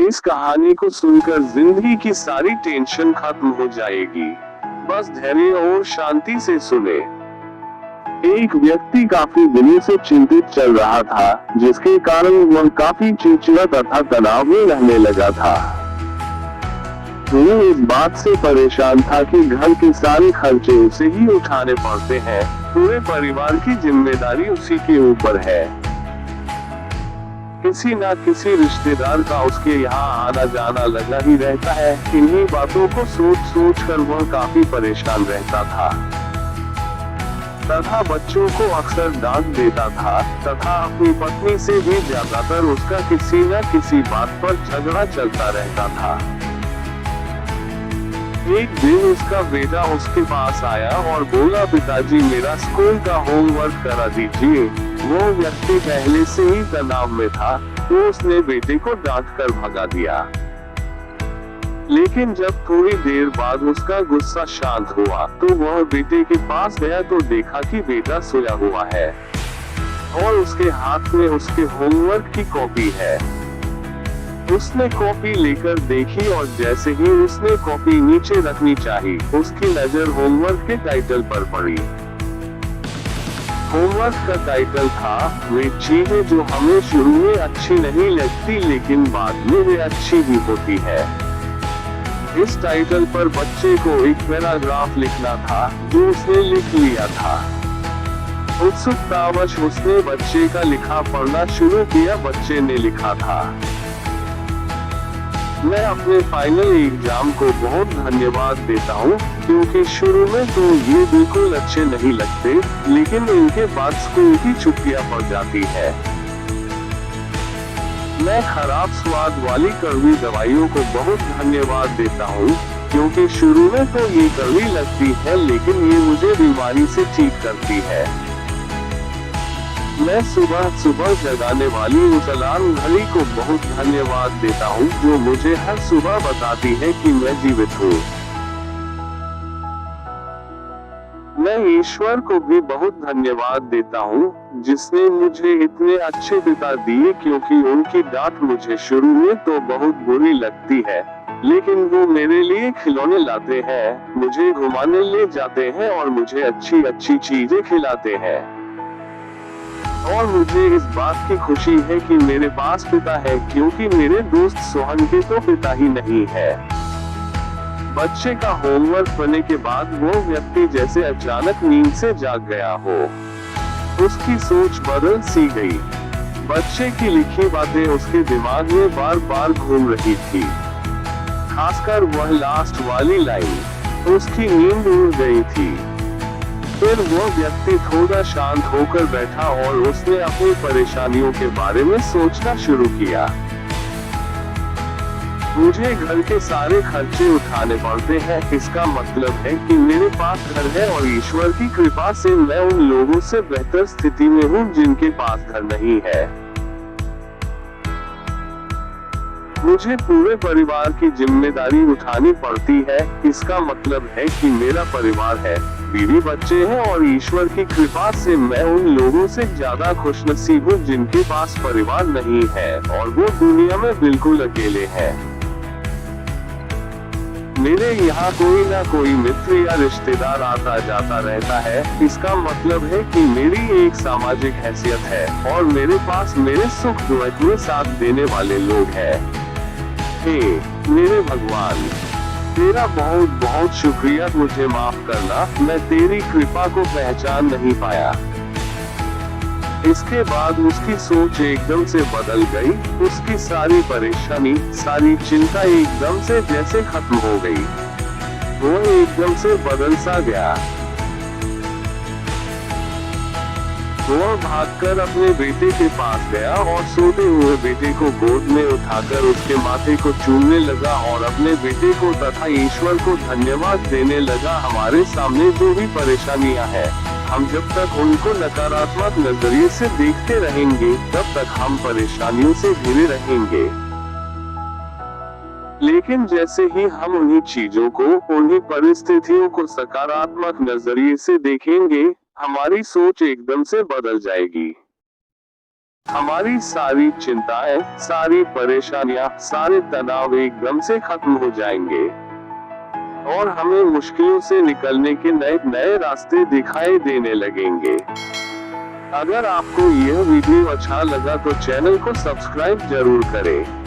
इस कहानी को सुनकर जिंदगी की सारी टेंशन खत्म हो जाएगी। बस धैर्य और शांति से सुने। एक व्यक्ति काफी दिनों से चिंतित चल रहा था, जिसके कारण वह काफी चिड़चिड़ा तथा तनाव में रहने लगा था। वो इस बात से परेशान था कि घर के सारे खर्चे उसे ही उठाने पड़ते हैं, पूरे परिवार की जिम्मेदारी उसी के ऊपर है। किसी न किसी रिश्तेदार का उसके यहाँ आना जाना लगा ही रहता है। इन्हीं बातों को सोच सोच कर वह काफी परेशान रहता था तथा बच्चों को अक्सर डांट देता था तथा अपनी पत्नी से भी ज्यादातर उसका किसी न किसी बात पर झगड़ा चलता रहता था। एक दिन उसका बेटा उसके पास आया और बोला, पिताजी मेरा स्कूल का होमवर्क करा दीजिए। वो व्यक्ति पहले से ही तनाव में था, तो उसने बेटे को डांट कर भगा दिया। लेकिन जब थोड़ी देर बाद उसका गुस्सा शांत हुआ, तो वह बेटे के पास गया तो देखा कि बेटा सोया हुआ है और उसके हाथ में उसके होमवर्क की कॉपी है। उसने कॉपी लेकर देखी और जैसे ही उसने कॉपी नीचे रखनी चाहिए, उसकी नजर होमवर्क के टाइटल पर पड़ी। होमवर्क का टाइटल था, वे चीजें जो हमें शुरू में अच्छी नहीं लगती लेकिन बाद में वे अच्छी भी होती है। इस टाइटल पर बच्चे को एक पैराग्राफ लिखना था, जो उसने लिख लिया था। उत्सुकतावश उसने बच्चे का लिखा पढ़ना शुरू किया। बच्चे ने लिखा था, मैं अपने फाइनल एग्जाम को बहुत धन्यवाद देता हूँ, क्योंकि शुरू में तो ये बिल्कुल अच्छे नहीं लगते, लेकिन इनके बाद स्कूल की छुट्टियां पड़ जाती है। मैं खराब स्वाद वाली कड़वी दवाइयों को बहुत धन्यवाद देता हूँ, क्योंकि शुरू में तो ये कड़वी लगती है, लेकिन ये मुझे बीमारी से ठीक करती है। मैं सुबह सुबह जगाने वाली उस अलार्म घड़ी को बहुत धन्यवाद देता हूँ, जो मुझे हर सुबह बताती है कि मैं जीवित हूँ। मैं ईश्वर को भी बहुत धन्यवाद देता हूँ, जिसने मुझे इतने अच्छे पिता दिए, क्योंकि उनकी डांट मुझे शुरू में तो बहुत बुरी लगती है, लेकिन वो मेरे लिए खिलौने लाते हैं, मुझे घुमाने ले जाते हैं और मुझे अच्छी अच्छी चीजें खिलाते हैं। और मुझे इस बात की खुशी है कि मेरे पास पिता है, क्योंकि मेरे दोस्त सोहन के तो पिता ही नहीं है। बच्चे का होमवर्क करने के बाद वो व्यक्ति जैसे अचानक नींद से जाग गया हो। उसकी सोच बदल सी गई। बच्चे की लिखी बातें उसके दिमाग में बार बार घूम रही थी, खासकर वह लास्ट वाली लाइन। उसकी नींद उड़ गई थी। फिर वो व्यक्ति थोड़ा शांत होकर बैठा और उसने अपनी परेशानियों के बारे में सोचना शुरू किया। मुझे घर के सारे खर्चे उठाने पड़ते हैं, इसका मतलब है कि मेरे पास घर है और ईश्वर की कृपा से मैं उन लोगों से बेहतर स्थिति में हूँ जिनके पास घर नहीं है। मुझे पूरे परिवार की जिम्मेदारी उठानी पड़ती है, इसका मतलब है कि मेरा परिवार है, बीवी बच्चे हैं और ईश्वर की कृपा से मैं उन लोगों से ज्यादा खुशनसीब हूँ जिनके पास परिवार नहीं है और वो दुनिया में बिल्कुल अकेले हैं। मेरे यहाँ कोई ना कोई मित्र या रिश्तेदार आता जाता रहता है, इसका मतलब है कि मेरी एक सामाजिक हैसियत है और मेरे पास मेरे सुख दुख में साथ देने वाले लोग हैं। हे मेरे भगवान, तेरा बहुत बहुत शुक्रिया। मुझे माफ करना, मैं तेरी कृपा को पहचान नहीं पाया। इसके बाद उसकी सोच एकदम से बदल गई। उसकी सारी परेशानी, सारी चिंता एकदम से जैसे खत्म हो गई। वो एकदम से बदल सा गया। वो भागकर अपने बेटे के पास गया और सोते हुए बेटे को गोद में उठाकर उसके माथे को चूमने लगा और अपने बेटे को तथा ईश्वर को धन्यवाद देने लगा। हमारे सामने जो भी परेशानियां हैं, हम जब तक उनको नकारात्मक नजरिए से देखते रहेंगे, तब तक हम परेशानियों से घिरे रहेंगे। लेकिन जैसे ही हम उन्हीं चीजों को, उन्हीं परिस्थितियों को सकारात्मक नजरिए से देखेंगे, हमारी सोच एकदम से बदल जाएगी। हमारी सारी चिंताएं, सारी परेशानियां, सारे तनाव एकदम से खत्म हो जाएंगे और हमें मुश्किलों से निकलने के नए नए रास्ते दिखाई देने लगेंगे। अगर आपको यह वीडियो अच्छा लगा तो चैनल को सब्सक्राइब जरूर करें।